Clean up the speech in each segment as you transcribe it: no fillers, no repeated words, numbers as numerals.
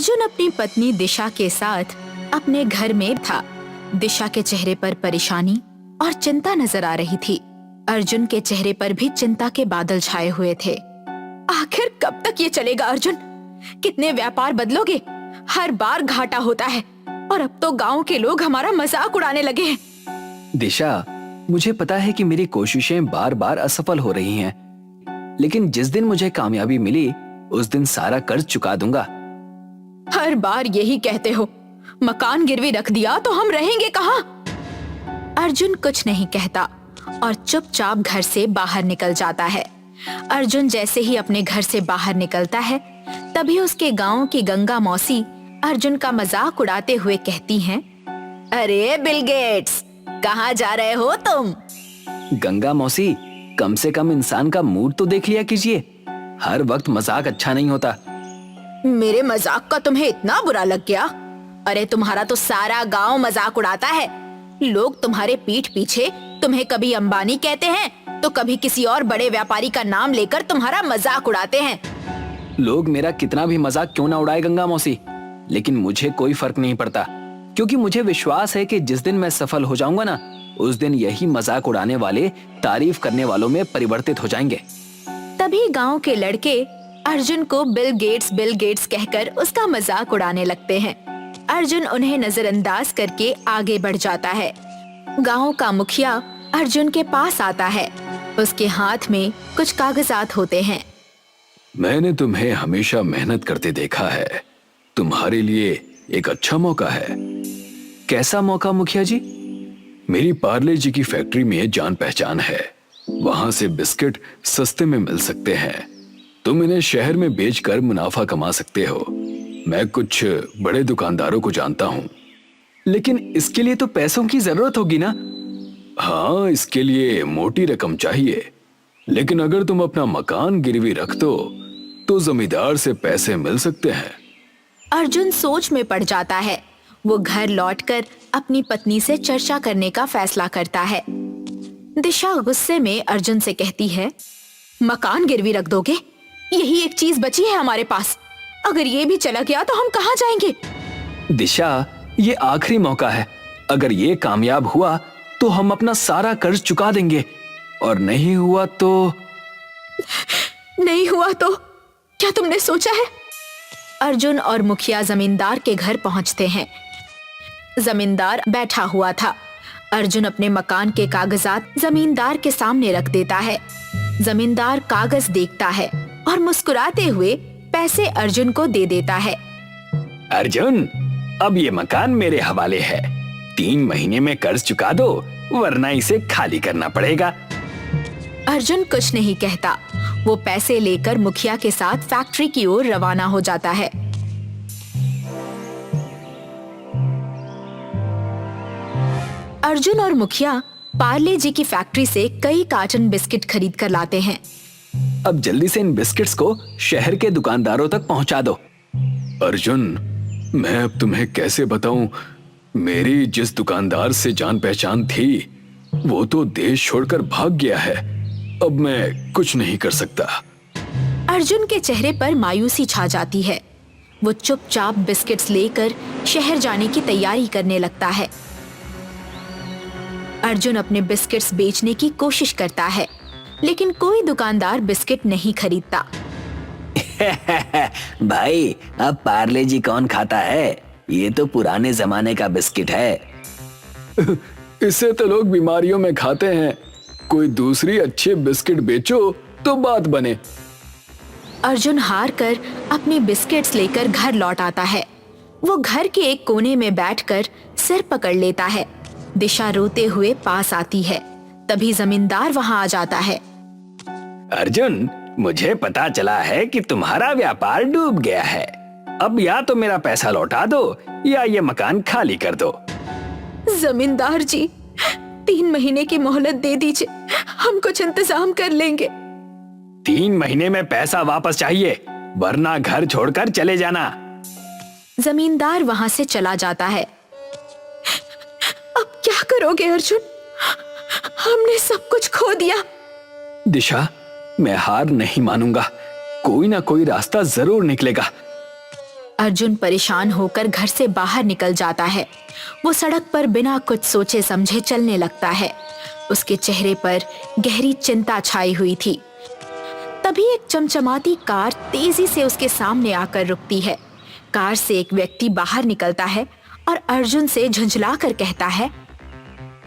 अर्जुन अपनी पत्नी दिशा के साथ अपने घर में था। दिशा के चेहरे पर परेशानी और चिंता नजर आ रही थी। अर्जुन के चेहरे पर भी चिंता के बादल छाए हुए थे। आखिर कब तक ये चलेगा अर्जुन? कितने व्यापार बदलोगे? हर बार घाटा होता है और अब तो गांव के लोग हमारा मजाक उड़ाने लगे हैं। दिशा, मुझे पता है कि मेरी कोशिशें बार बार असफल हो रही हैं, लेकिन जिस दिन मुझे कामयाबी मिली उस दिन सारा कर्ज चुका दूंगा। हर बार यही कहते हो, मकान गिरवी रख दिया तो हम रहेंगे कहाँ? अर्जुन कुछ नहीं कहता और चुपचाप घर से बाहर निकल जाता है। अर्जुन जैसे ही अपने घर से बाहर निकलता है, तभी उसके गांव की गंगा मौसी अर्जुन का मजाक उड़ाते हुए कहती हैं, अरे बिल गेट्स, कहाँ जा रहे हो तुम? गंगा मौसी, कम से कम इंसान का मूड तो देख लिया कीजिए। हर वक्त मजाक अच्छा नहीं होता। मेरे मजाक का तुम्हें इतना बुरा लग गया? अरे तुम्हारा तो सारा गांव मजाक उड़ाता है। लोग तुम्हारे पीठ पीछे तुम्हें कभी अंबानी कहते हैं तो कभी किसी और बड़े व्यापारी का नाम लेकर तुम्हारा मजाक उड़ाते हैं। लोग मेरा कितना भी मजाक क्यों ना उड़ाए गंगा मौसी, लेकिन मुझे कोई फर्क नहीं पड़ता, क्योंकि मुझे विश्वास है कि जिस दिन मैं सफल हो जाऊंगा ना, उस दिन यही मजाक उड़ाने वाले तारीफ करने वालों में परिवर्तित हो जाएंगे। तभी गांव के लड़के अर्जुन को बिल गेट्स कहकर उसका मजाक उड़ाने लगते हैं। अर्जुन उन्हें नजरअंदाज करके आगे बढ़ जाता है। गांव का मुखिया अर्जुन के पास आता है। उसके हाथ में कुछ कागजात होते हैं। मैंने तुम्हें हमेशा मेहनत करते देखा है। तुम्हारे लिए एक अच्छा मौका है। कैसा मौका मुखिया जी? मेरी पार्ले जी की फैक्ट्री में जान पहचान है। वहां से बिस्किट सस्ते में मिल सकते हैं। तुम इन्हें शहर में बेचकर मुनाफा कमा सकते हो। मैं कुछ बड़े दुकानदारों को जानता हूँ। लेकिन इसके लिए तो पैसों की जरूरत होगी ना? हाँ, इसके लिए मोटी रकम चाहिए, लेकिन अगर तुम अपना मकान गिरवी रख दो तो जमींदार से पैसे मिल सकते हैं। अर्जुन सोच में पड़ जाता है। वो घर लौटकर अपनी पत्नी से चर्चा करने का फैसला करता है। दिशा गुस्से में अर्जुन से कहती है, मकान गिरवी रख दोगे? यही एक चीज बची है हमारे पास। अगर ये भी चला गया तो हम कहाँ जाएंगे? दिशा, ये आखिरी मौका है। अगर ये कामयाब हुआ तो हम अपना सारा कर्ज चुका देंगे, और नहीं हुआ तो क्या तुमने सोचा है? अर्जुन और मुखिया जमींदार के घर पहुंचते हैं। जमींदार बैठा हुआ था। अर्जुन अपने मकान के कागजात जमींदार के सामने रख देता है। जमींदार कागज देखता है और मुस्कुराते हुए पैसे अर्जुन को दे देता है। अर्जुन, अब ये मकान मेरे हवाले है। 3 महीने में कर्ज चुका दो, वरना इसे खाली करना पड़ेगा। अर्जुन कुछ नहीं कहता। वो पैसे लेकर मुखिया के साथ फैक्ट्री की ओर रवाना हो जाता है। अर्जुन और मुखिया पार्ले जी की फैक्ट्री से कई कार्टन बिस्किट खरीद कर लाते हैं। अब जल्दी से इन बिस्किट्स को शहर के दुकानदारों तक पहुंचा दो। अर्जुन, मैं अब तुम्हें कैसे बताऊं? मेरी जिस दुकानदार से जान पहचान थी, वो तो देश छोड़कर भाग गया है। अब मैं कुछ नहीं कर सकता। अर्जुन के चेहरे पर मायूसी छा जाती है। वो चुपचाप बिस्किट्स लेकर शहर जाने की तैयारी करने लगता है। अर्जुन अपने बिस्किट्स बेचने की कोशिश करता है, लेकिन कोई दुकानदार बिस्किट नहीं खरीदता। भाई, अब पार्ले जी कौन खाता है? ये तो पुराने जमाने का बिस्किट है। इससे तो लोग बीमारियों में खाते हैं। कोई दूसरी अच्छे बिस्किट बेचो तो बात बने। अर्जुन हार कर अपनी बिस्किट्स लेकर घर लौट आता है। वो घर के एक कोने में बैठकर सिर पकड़ लेता है। दिशा रोते हुए पास आती है। तभी जमींदार वहां आ जाता है। अर्जुन, मुझे पता चला है कि तुम्हारा व्यापार डूब गया है। अब या तो मेरा पैसा लौटा दो या ये मकान खाली कर दो। जमींदार जी, 3 महीने की मोहलत दे दीजिए, हम कुछ इंतजाम कर लेंगे। 3 महीने में पैसा वापस चाहिए, वरना घर छोड़कर चले जाना। जमींदार वहां से चला जाता है। अब क्या करोगे अर्जुन? हमने सब कुछ खो दिया। दिशा, मैं हार नहीं मानूंगा। कोई ना कोई रास्ता जरूर निकलेगा। अर्जुन परेशान होकर घर से बाहर निकल जाता है। वो सड़क पर बिना कुछ सोचे समझे चलने लगता है। उसके चेहरे पर गहरी चिंता छाई हुई थी। तभी एक चमचमाती कार तेजी से उसके सामने आकर रुकती है। कार से एक व्यक्ति बाहर निकलता है और अर्जुन से झुंझलाकर कहता है,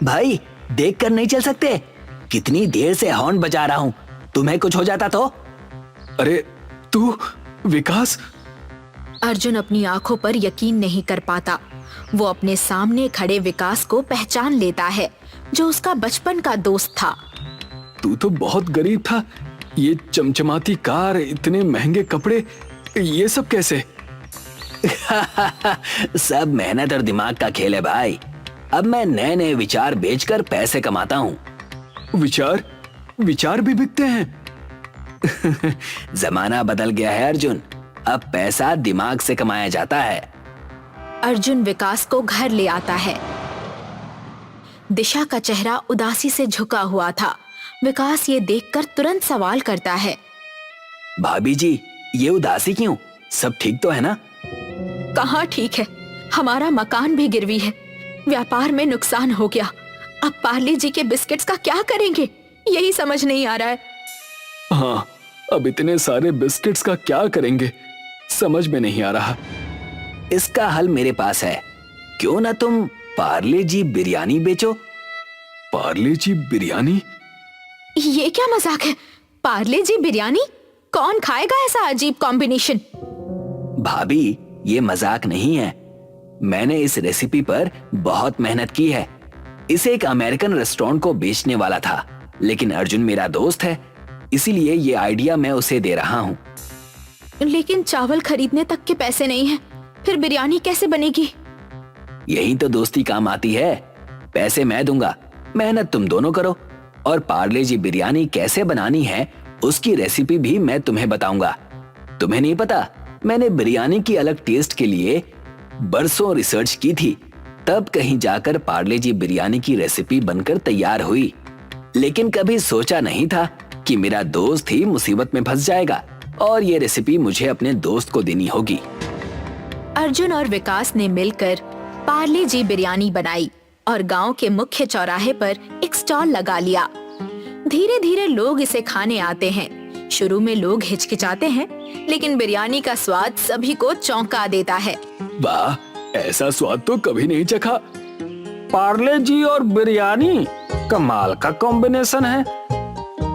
भाई देखकर नहीं चल सकते? कितनी देर से हॉर्न बजा रहा हूँ, तुम्हें कुछ हो जाता तो? अरे तू विकास? अर्जुन अपनी आंखों पर यकीन नहीं कर पाता। वो अपने सामने खड़े विकास को पहचान लेता है, जो उसका बचपन का दोस्त था। तू तो बहुत गरीब था, ये चमचमाती कार, इतने महंगे कपड़े, ये सब कैसे? सब मेहनत और दिमाग का खेल है भाई। अब मैं नए नए विचार बेचकर पैसे कमाता हूँ। विचार भी बिकते हैं? जमाना बदल गया है अर्जुन, अब पैसा दिमाग से कमाया जाता है। अर्जुन विकास को घर ले आता है। दिशा का चेहरा उदासी से झुका हुआ था। विकास ये देखकर तुरंत सवाल करता है, भाभी जी ये उदासी क्यों? सब ठीक तो है ना? कहाँ ठीक है, हमारा मकान भी गिरवी है, व्यापार में नुकसान हो गया। अब पार्ले जी के बिस्किट्स का क्या करेंगे, यही समझ नहीं आ रहा है। हाँ, अब इतने सारे बिस्किट्स का क्या करेंगे, समझ में नहीं आ रहा। इसका हल मेरे पास है, क्यों ना तुम पार्ले जी बिरयानी बेचो? पार्ले जी बिरयानी? ये क्या मजाक है? पार्ले जी बिरयानी? कौन खाएगा ऐसा अजीब कॉम्बिनेशन? भाभी ये मजाक नहीं है, मैंने इस रेसिपी पर बहुत मेहनत की है। इसे एक अमेरिकन रेस्टोरेंट को बेचने वाला था, लेकिन अर्जुन मेरा दोस्त है, इसीलिए ये आइडिया मैं उसे दे रहा हूँ। लेकिन चावल खरीदने तक के पैसे नहीं हैं, फिर बिरयानी कैसे बनेगी? यही तो दोस्ती काम आती है। पैसे मैं दूंगा, मेहनत तुम दोनों करो, और पार्ले जी बिरयानी कैसे बनानी है उसकी रेसिपी भी मैं तुम्हें बताऊंगा। तुम्हें नहीं पता, मैंने बिरयानी की अलग टेस्ट के लिए बरसों रिसर्च की थी, तब कहीं जाकर पार्ले जी बिरयानी की रेसिपी बनकर तैयार हुई। लेकिन कभी सोचा नहीं था कि मेरा दोस्त ही मुसीबत में फंस जाएगा और ये रेसिपी मुझे अपने दोस्त को देनी होगी। अर्जुन और विकास ने मिलकर पार्ले जी बिरयानी बनाई और गांव के मुख्य चौराहे पर एक स्टॉल लगा लिया। धीरे धीरे लोग इसे खाने आते हैं। शुरू में लोग हिचकिचाते हैं, लेकिन बिरयानी का स्वाद सभी को चौंका देता है। वाह, ऐसा स्वाद तो कभी नहीं चखा। पार्ले जी और बिरयानी कमाल का कॉम्बिनेशन है।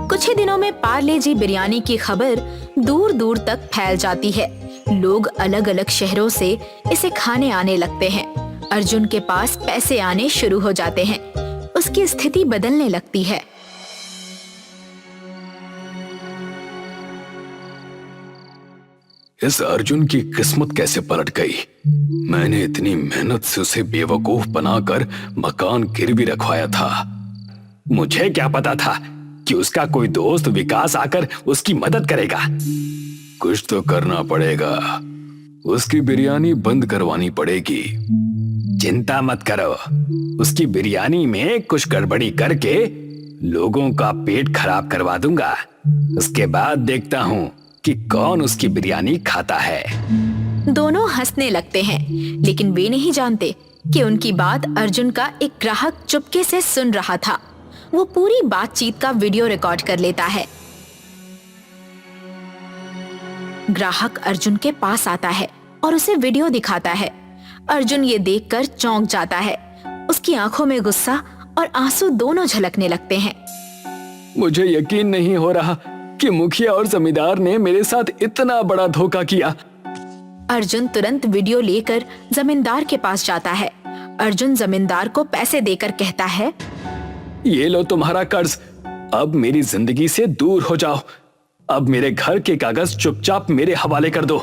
कुछ ही दिनों में पार्ले जी बिरयानी की खबर दूर दूर तक फैल जाती है। लोग अलग अलग शहरों से इसे खाने आने लगते हैं। अर्जुन के पास पैसे आने शुरू हो जाते हैं। उसकी स्थिति बदलने लगती है। इस अर्जुन की किस्मत कैसे पलट गई? मैंने इतनी मेहनत से उसे बेवकूफ बनाकर मकान गिरवी रखवाया था। मुझे क्या पता था कि उसका कोई दोस्त विकास आकर उसकी मदद करेगा। कुछ तो करना पड़ेगा, उसकी बिरयानी बंद करवानी पड़ेगी। चिंता मत करो, उसकी बिरयानी में कुछ गड़बड़ी करके लोगों का पेट खराब करवा दूंगा। उसके बाद देखता हूँ कि कौन उसकी बिरयानी खाता है। दोनों हंसने लगते हैं, लेकिन वे नहीं जानते कि उनकी बात अर्जुन का एक ग्राहक चुपके से सुन रहा था। वो पूरी बातचीत का वीडियो रिकॉर्ड कर लेता है। ग्राहक अर्जुन के पास आता है और उसे वीडियो दिखाता है। अर्जुन ये देखकर चौंक जाता है। उसकी आंखों में गुस्सा और आंसू दोनों झलकने लगते हैं। मुझे यकीन नहीं हो रहा कि मुखिया और जमींदार ने मेरे साथ इतना बड़ा धोखा किया। अर्जुन तुरंत वीडियो लेकर जमींदार के पास जाता है। अर्जुन जमींदार को पैसे देकर कहता है, ये लो तुम्हारा कर्ज, अब मेरी जिंदगी से दूर हो जाओ। अब मेरे घर के कागज चुपचाप मेरे हवाले कर दो।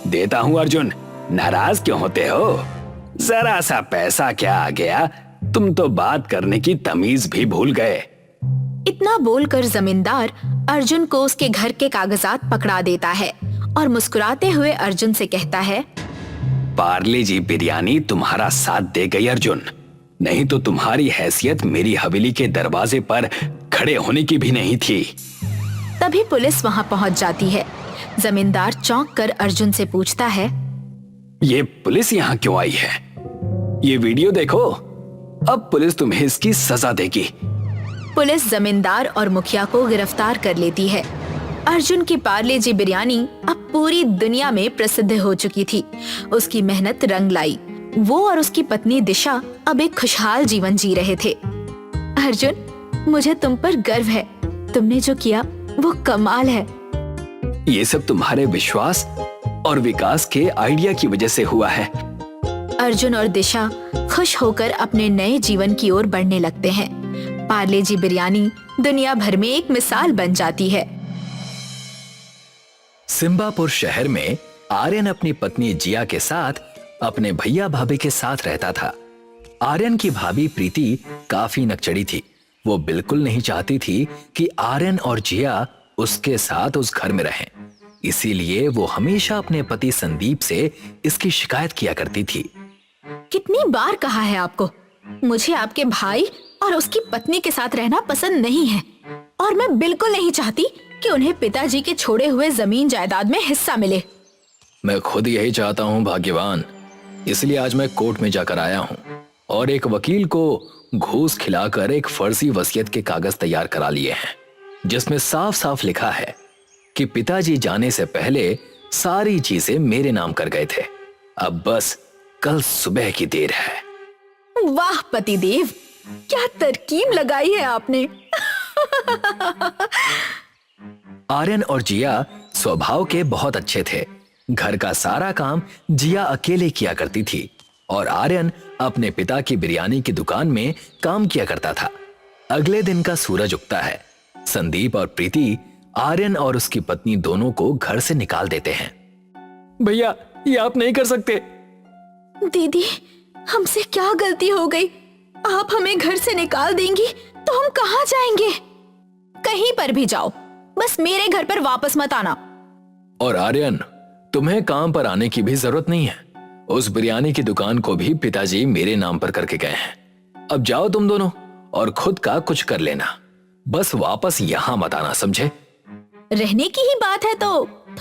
देता हूँ अर्जुन, नाराज क्यों होते हो? जरा सा पैसा क्या आ गया, तुम तो बात करने की तमीज भी भूल गए। इतना बोलकर जमींदार अर्जुन को उसके घर के कागजात पकड़ा देता है और मुस्कुराते हुए अर्जुन से कहता है, पार्ले जी बिरयानी तुम्हारा साथ दे गई अर्जुन, नहीं तो तुम्हारी हैसियत मेरी हवेली के दरवाजे पर खड़े होने की भी नहीं थी। तभी पुलिस वहां पहुंच जाती है। जमींदार चौंक कर अर्जुन से पूछता है, ये पुलिस यहाँ क्यों आई है? ये वीडियो देखो, अब पुलिस तुम्हें इसकी सजा देगी। पुलिस जमींदार और मुखिया को गिरफ्तार कर लेती है। अर्जुन की पार्ले जी बिरयानी अब पूरी दुनिया में प्रसिद्ध हो चुकी थी। उसकी मेहनत रंग लाई। वो और उसकी पत्नी दिशा अब एक खुशहाल जीवन जी रहे थे। अर्जुन, मुझे तुम पर गर्व है। तुमने जो किया वो कमाल है। ये सब तुम्हारे विश्वास और विकास के आइडिया की वजह से हुआ है। अर्जुन और दिशा खुश होकर अपने नए जीवन की ओर बढ़ने लगते हैं। पार्ले जी बिरयानी दुनिया भर में एक मिसाल बन जाती है। सिम्बापुर शहर में आर्यन अपनी पत्नी जिया के साथ अपने भैया भाभी के साथ रहता था। आर्यन की भाभी प्रीति काफी नकचड़ी थी। वो बिल्कुल नहीं चाहती थी कि आर्यन और जिया उसके साथ उस घर में रहें। इसीलिए वो हमेशा अपने पति संदीप से इसकी शिकायत किया करती थी। कितनी बार कहा है आपको, मुझे आपके भाई और उसकी पत्नी के साथ रहना पसंद नहीं है और मैं बिल्कुल नहीं चाहती कि उन्हें पिताजी के छोड़े हुए जमीन जायदाद में हिस्सा मिले। मैं खुद यही चाहता हूँ भाग्यवान, इसलिए आज मैं कोर्ट में जाकर आया हूँ और एक वकील को घूस खिलाकर एक फर्जी वसीयत के कागज तैयार करा लिए हैं, जिसमें साफ साफ लिखा है कि पिताजी जाने से पहले सारी चीजें मेरे नाम कर गए थे। अब बस कल सुबह की देर है। वाह पतिदेव, क्या तरकीब लगाई है आपने। आर्यन और जिया स्वभाव के बहुत अच्छे थे। घर का सारा काम जिया अकेले किया करती थी और आर्यन अपने पिता की बिरयानी की दुकान में काम किया करता था। अगले दिन का सूरज उगता है। संदीप और प्रीति आर्यन और उसकी पत्नी दोनों को घर से निकाल देते हैं। भैया, ये आप नहीं कर सकते। दीदी, हमसे क्या गलती हो गई? आप हमें घर से निकाल देंगी तो हम कहाँ जाएंगे? कहीं पर भी जाओ, बस मेरे घर पर वापस मत आना। और आर्यन, तुम्हें काम पर आने की भी जरूरत नहीं है। उस बिरयानी की दुकान को भी पिताजी मेरे नाम पर करके गए हैं। अब जाओ तुम दोनों और खुद का कुछ कर लेना, बस वापस यहां मत आना, समझे? रहने की ही बात है तो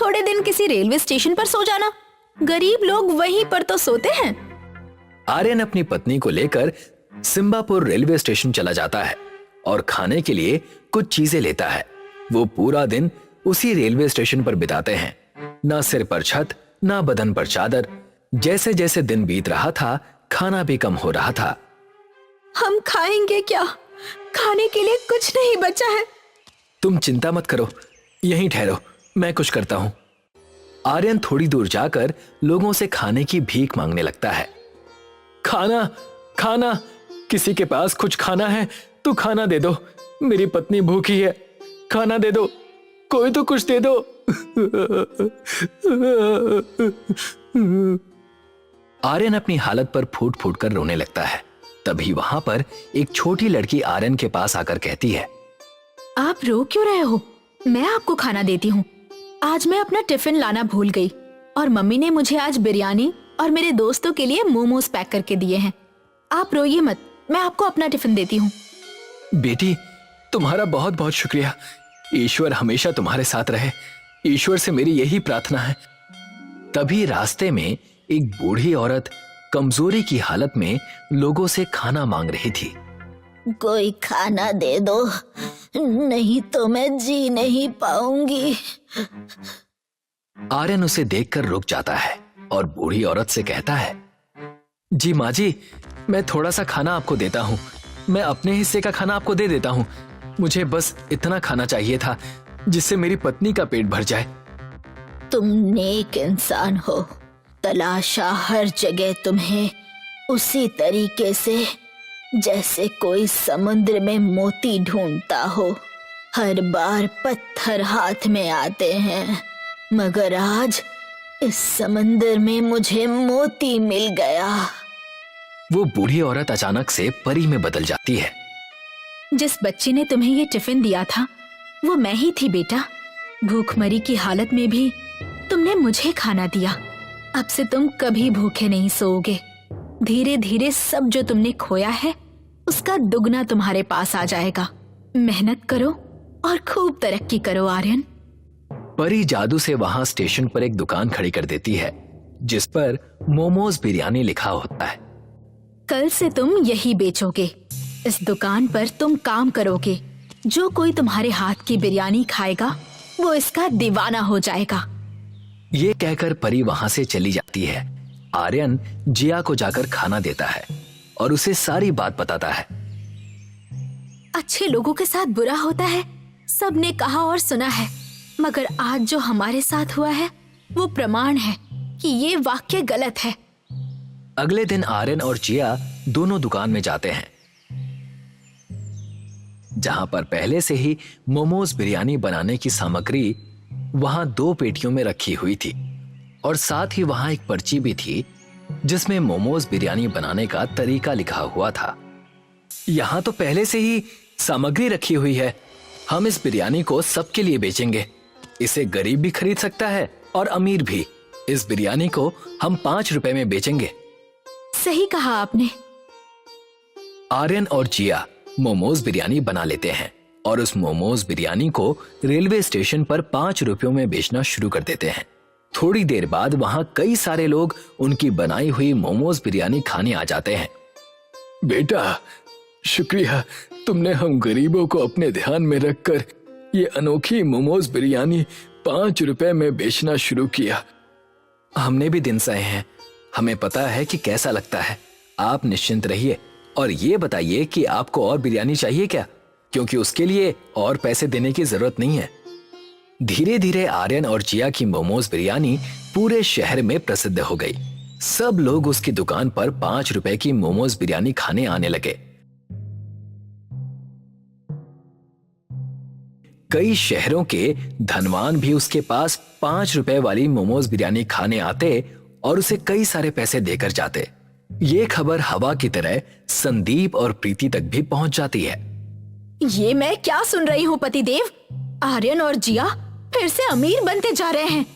थोड़े दिन किसी रेलवे स्टेशन पर सो जाना। गरीब लोग वहीं पर तो सोते हैं। आर्यन अपनी पत्नी को लेकर सिम्बापुर रेलवे स्टेशन चला जाता है और खाने के लिए कुछ चीजें लेता है। वो पूरा दिन उसी रेलवे स्टेशन पर बिताते हैं। ना सिर पर छत, ना बदन पर चादर। जैसे जैसे दिन बीत रहा था, खाना भी कम हो रहा था। हम खाएंगे क्या? खाने के लिए कुछ नहीं बचा है। तुम चिंता मत करो, यहीं ठहरो, मैं कुछ करता हूं। आर्यन थोड़ी दूर जाकर लोगों से खाने की भीख मांगने लगता है। खाना, खाना, किसी के पास कुछ खाना है तो खाना दे दो। मेरी पत्नी भूखी है, खाना दे दो, कोई तो कुछ दे दो। आर्यन अपनी हालत पर फूट फूट कर रोने लगता है। तभी वहां पर एक छोटी लड़की आर्यन के पास आकर कहती है, आप रो क्यों रहे हो? मैं आपको खाना देती हूँ। आज मैं अपना टिफिन लाना भूल गई और मम्मी ने मुझे आज बिरयानी और मेरे दोस्तों के लिए मोमोज पैक करके दिए हैं। आप रोइए मत, मैं आपको अपना टिफिन देती हूँ। बेटी, तुम्हारा बहुत बहुत शुक्रिया। ईश्वर हमेशा तुम्हारे साथ रहे। ईश्वर से मेरी यही प्रार्थना है। तभी रास्ते में एक बूढ़ी औरत कमजोरी की हालत में लोगों से खाना मांग रही थी। कोई खाना दे दो, नहीं तो मैं जी नहीं पाऊंगी। आर्यन उसे देखकर रुक जाता है और बूढ़ी औरत से कहता है, जी माँ जी, मैं थोड़ा सा खाना आपको देता हूँ। मैं अपने हिस्से का खाना आपको दे देता हूँ। मुझे बस इतना खाना चाहिए था जिससे मेरी पत्नी का पेट भर जाए। तुम नेक इंसान हो। तलाशा हर जगह तुम्हें उसी तरीके से जैसे कोई समुद्र में मोती ढूंढता हो। हर बार पत्थर हाथ में आते हैं, मगर आज इस समंदर में मुझे मोती मिल गया। वो बूढ़ी औरत अचानक से परी में बदल जाती है। जिस बच्ची ने तुम्हें ये टिफिन दिया था वो मैं ही थी बेटा। भूखमरी की हालत में भी तुमने मुझे खाना दिया। अब से तुम कभी भूखे नहीं सोओगे। धीरे धीरे सब जो तुमने खोया है उसका दुगना तुम्हारे पास आ जाएगा। मेहनत करो और खूब तरक्की करो आर्यन। परी जादू से वहां स्टेशन पर एक दुकान खड़ी कर देती है जिस पर मोमोज बिरयानी लिखा होता है। कल से तुम यही बेचोगे। इस दुकान पर तुम काम करोगे। जो कोई तुम्हारे हाथ की बिरयानी खाएगा वो इसका दीवाना हो जाएगा। ये कहकर परी वहां से चली जाती है। आर्यन जिया को जाकर खाना देता है और उसे सारी बात बताता है। अच्छे लोगों के साथ बुरा होता है, सबने कहा और सुना है, मगर आज जो हमारे साथ हुआ है वो प्रमाण है कि ये वाक्य गलत है। अगले दिन आर्यन और जिया दोनों दुकान में जाते हैं, जहां पर पहले से ही मोमोज बिरयानी बनाने की सामग्री वहां 2 पेटियों में रखी हुई थी और साथ ही वहां एक पर्ची भी थी जिसमें मोमोज बिरयानी बनाने का तरीका लिखा हुआ था। यहां तो पहले से ही सामग्री रखी हुई है। हम इस बिरयानी को सबके लिए बेचेंगे। इसे गरीब भी खरीद सकता है और अमीर भी। इस बिरयानी को हम 5 रुपए में बेचेंगे। सही कहा आपने। आर्यन और जिया मोमोज बिरयानी बना लेते हैं और उस मोमोज बिरयानी को रेलवे स्टेशन पर 5 रुपयों में बेचना शुरू कर देते हैं। थोड़ी देर बाद वहां कई सारे लोग उनकी बनाई हुई मोमोज बिरयानी खाने आ जाते हैं। बेटा, शुक्रिया, तुमने हम गरीबों को अपने ध्यान में रखकर ये अनोखी मोमोज बिरयानी 5 रुपए में बेचना शुरू किया। हमने भी दिन सहे हैं, हमें पता है कि कैसा लगता है। आप निश्चिंत रहिए और ये बताइए कि आपको और बिरयानी चाहिए क्या, क्योंकि उसके लिए और पैसे देने की जरूरत नहीं है। धीरे धीरे आर्यन और जिया की मोमोज बिरयानी पूरे शहर में प्रसिद्ध हो गई। सब लोग उसकी दुकान पर 5 रुपए की मोमोज बिरयानी खाने आने लगे। कई शहरों के धनवान भी उसके पास 5 रुपए वाली मोमोज बिरयानी खाने आते और उसे कई सारे पैसे देकर जाते। ये खबर हवा की तरह संदीप और प्रीति तक भी पहुंच जाती है। ये मैं क्या सुन रही हूँ पतिदेव? आर्यन और जिया फिर से अमीर बनते जा रहे हैं।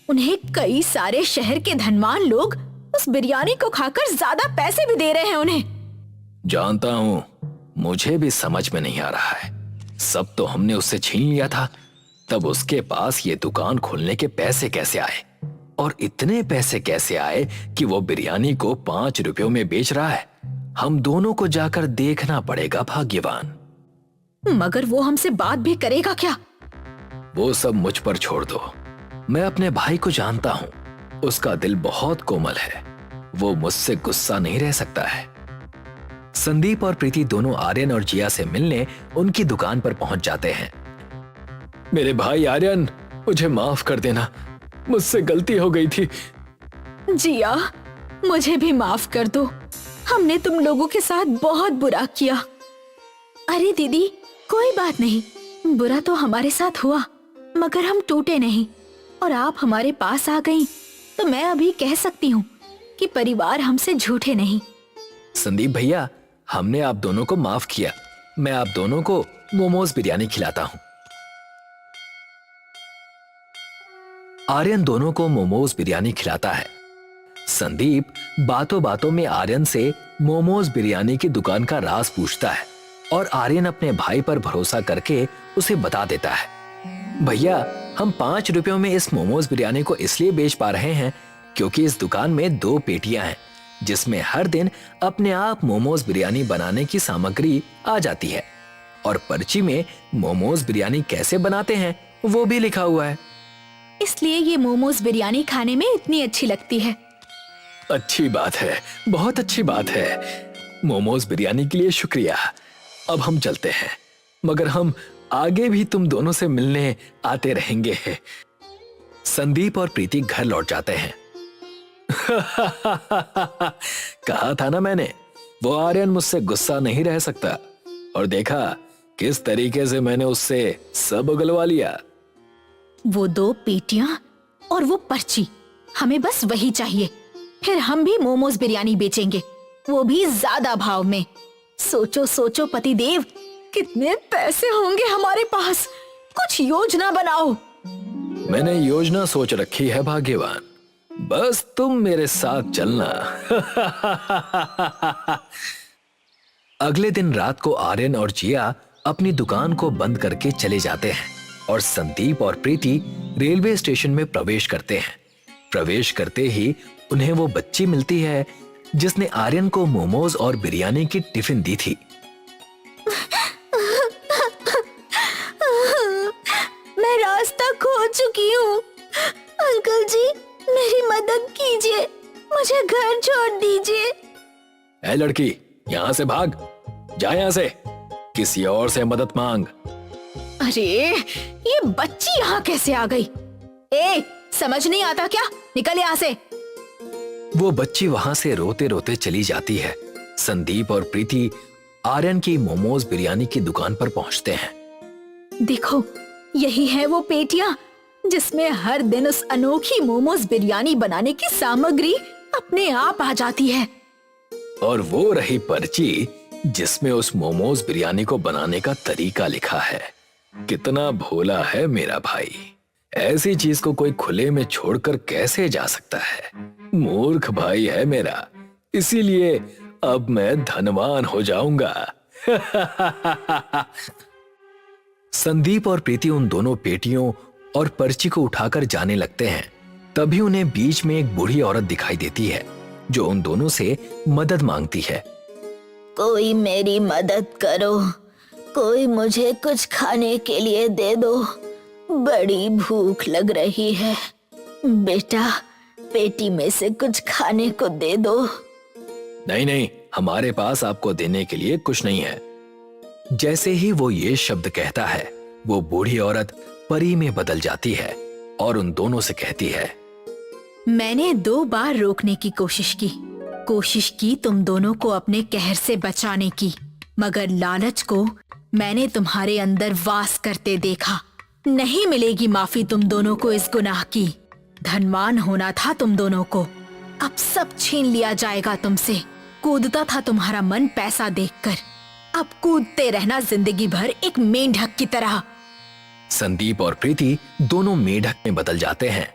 उन्हें कई सारे शहर के धनवान लोग उस बिरयानी को खाकर ज्यादा पैसे भी दे रहे हैं उन्हें। जानता हूं, मुझे भी समझ में नहीं आ रहा है। सब तो हमने उससे छीन लिया था, तब उसके पास ये दुकान खोलने के पैसे कैसे आए और इतने पैसे कैसे आए कि वो बिरयानी को 5 रुपयों में बेच रहा है। हम दोनों को जाकर देखना पड़ेगा, भाग्यवान। मगर वो हमसे बात भी करेगा क्या? वो सब मुझ पर छोड़ दो। मैं अपने भाई को जानता हूं, उसका दिल बहुत कोमल है। वो मुझसे गुस्सा नहीं रह सकता है। संदीप और प्रीति दोनों आर्यन और जिया से मिलने उनकी दुकान पर पहुंच जाते हैं। मेरे भाई आर्यन, मुझे माफ कर देना, मुझसे गलती हो गई थी। जिया, मुझे भी माफ कर दो। हमने तुम लोगों के साथ बहुत बुरा किया। अरे दीदी, कोई बात नहीं। बुरा तो हमारे साथ हुआ, मगर हम टूटे नहीं और आप हमारे पास आ गईं, तो मैं अभी कह सकती हूँ कि परिवार हमसे झूठे नहीं। संदीप भैया, हमने आप दोनों को माफ किया। मैं आप दोनों को मोमोज बिरयानी खिलाता हूँ। आर्यन दोनों को मोमोज बिरयानी खिलाता है। संदीप बातों बातों में आर्यन से मोमोज बिरयानी की दुकान का राज पूछता है और आर्यन अपने भाई पर भरोसा करके उसे बता देता है। भैया, हम 5 रुपयों में इस मोमोज बिरयानी को इसलिए बेच पा रहे हैं क्योंकि इस दुकान में 2 पेटियां हैं जिसमें हर दिन अपने आप मोमोज बिरयानी बनाने की सामग्री आ जाती है और पर्ची में मोमोज बिरयानी कैसे बनाते हैं वो भी लिखा हुआ है। इसलिए ये मोमोज बिरयानी खाने में इतनी अच्छी लगती है। अच्छी बात है, बहुत अच्छी बात है। मोमोज बिरयानी के लिए शुक्रिया। अब हम चलते हैं, मगर हम आगे भी तुम दोनों से मिलने आते रहेंगे। संदीप और प्रीति घर लौट जाते हैं। कहा था ना मैंने, वो आर्यन मुझसे गुस्सा नहीं रह सकता। और देखा किस तरीके से मैंने उससे सब उगलवा लिया। वो 2 पेटियां और वो पर्ची, हमें बस वही चाहिए। फिर हम भी मोमोज बिरयानी बेचेंगे, वो भी ज्यादा भाव में। सोचो सोचो पतिदेव, कितने पैसे होंगे हमारे पास। कुछ योजना बनाओ। मैंने योजना सोच रखी है भाग्यवान, बस तुम मेरे साथ चलना। अगले दिन रात को आर्यन और जिया अपनी दुकान को बंद करके चले जाते हैं और संदीप और प्रीति रेलवे स्टेशन में प्रवेश करते हैं। प्रवेश करते ही उन्हें वो बच्ची मिलती है जिसने आर्यन को मोमोज और बिरयानी की टिफिन दी थी। मैं रास्ता खो चुकी हूँ। अंकल जी, मेरी मदद कीजिए, मुझे घर छोड़ दीजिए। ए लड़की, यहाँ से भाग, जा यहाँ से, किसी और से मदद मांग। अरे ये बच्ची यहाँ कैसे आ गई? समझ नहीं आता क्या? निकल यहाँ से। वो बच्ची वहां से रोते रोते चली जाती है। संदीप और प्रीति आर्यन की मोमोज बिरयानी की दुकान पर पहुंचते हैं। देखो, यही है वो पेटियां जिसमें हर दिन उस अनोखी मोमोज बिरयानी बनाने की सामग्री अपने आप आ जाती है। और वो रही पर्ची जिसमें उस मोमोज बिरयानी को बनाने का तरीका लिखा है। कितना भोला है मेरा भाई, ऐसी चीज को कोई खुले में छोड़कर कैसे जा सकता है। मूर्ख भाई है मेरा, इसीलिए अब मैं धनवान हो जाऊंगा। संदीप और प्रीति उन दोनों पेटियों और पर्ची को उठाकर जाने लगते हैं। तभी उन्हें बीच में एक बूढ़ी औरत दिखाई देती है जो उन दोनों से मदद मांगती है। कोई मेरी मदद करो, कोई मुझे कुछ खाने के लिए दे दो, बड़ी भूख लग रही है। बेटा, पेटी में से कुछ खाने को दे दो। नहीं नहीं, हमारे पास आपको देने के लिए कुछ नहीं है। जैसे ही वो ये शब्द कहता है, वो बूढ़ी औरत परी में बदल जाती है और उन दोनों से कहती है, मैंने 2 बार रोकने की कोशिश की तुम दोनों को अपने कहर से बचाने की, मगर लालच को मैंने तुम्हारे अंदर वास करते देखा। नहीं मिलेगी माफी तुम दोनों को इस गुनाह की। धनवान होना था तुम दोनों को, अब सब छीन लिया जाएगा तुमसे। कूदता था तुम्हारा मन पैसा देखकर, अब कूदते रहना जिंदगी भर एक मेंढक की तरह। संदीप और प्रीति दोनों मेढक में बदल जाते हैं।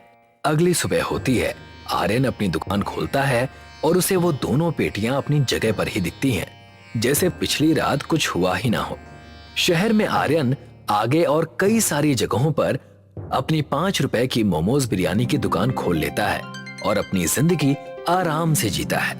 अगली सुबह होती है। आर्यन अपनी दुकान खोलता है और उसे वो दोनों पेटियां अपनी जगह पर ही दिखती हैं, जैसे पिछली रात कुछ हुआ ही ना हो। शहर में आर्यन आगे और कई सारी जगहों पर अपनी 5 रुपए की मोमोज बिरयानी की दुकान खोल लेता है और अपनी जिंदगी आराम से जीता है।